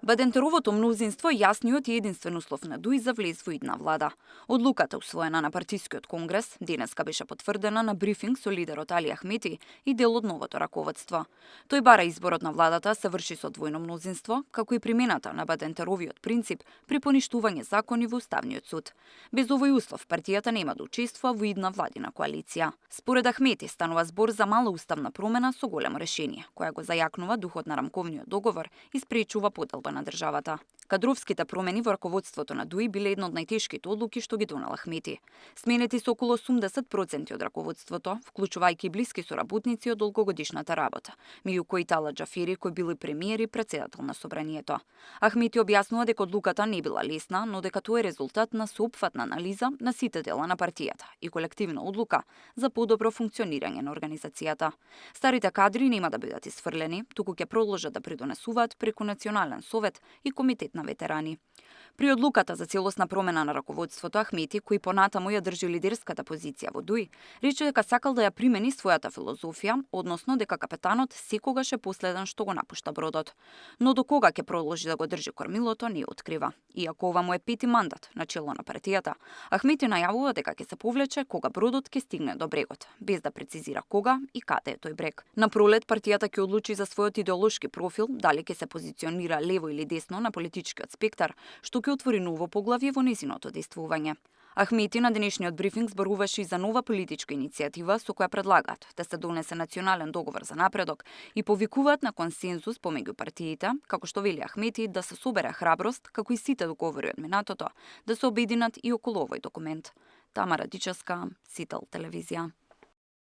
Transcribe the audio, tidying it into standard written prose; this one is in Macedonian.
Бадентеровото мнозинство јасниот и единствен услов на ДУИ за влез во идна влада. Одлуката усвоена на партискиот конгрес денеска беше потврдена на брифинг со лидерот Али Ахмети и дел од новото раководство. Тој бара изборот на владата се врши со двојно мнозинство, како и примената на Бадентеровиот принцип при поништување закони во Уставниот суд. Без овој услов партијата нема да учествува во идна владина коалиција. Според Ахмети станува збор за мала уставна промена со големо решение, која го зајакнува духот на рамковниот договор и спречува поделба на државата. Кадровските промени во раководството на ДУИ биле една од најтешките одлуки што ги донел Ахмети. Сменети се околу 80% од раководството, вклучувајќи блиски соработници од долгогодишната работа, меѓу кои Тала Џафери, кој бил и премиер и претседател на собранието. Ахмети објаснува дека одлуката не била лесна, но дека тоа е резултат на соопфатна анализа на сите дела на партијата и колективна одлука за подобро функционирање на организацијата. Старите кадри нема да бидат исфрлени, туку ќе продолжат да придонесуваат преку Национален совет и Комитет на ветерани. При одлуката за целосна промена на раководството, Ахмети, кој понатаму ја држи лидерската позиција во ДУИ, рече дека сакал да ја примени својата филозофија, односно дека капетанот секогаш е последен што го напушта бродот. Но до кога ќе продолжи да го држи кормилото не открива. Иако ова му е пети мандат на чело на партијата, Ахмети најавува дека ќе се повлече кога бродот ќе стигне до брегот, без да прецизира кога и каде е тој брег. На пролет партијата ќе одлучи за својот идеолошки профил, дали ќе се позиционира лево или десно на политичкиот спектар, што ќе отвори ново поглавје во нејзиното действување. Ахмети на денешниот брифинг зборуваше и за нова политичка иницијатива со која предлагаат да се донесе национален договор за напредок и повикуваат на консензус помеѓу партиите, како што вели Ахмети да се собере храброст, како и сите договори од минатото, да се обединат и околу овој документ. Тамара Дичевска, Сител телевизија.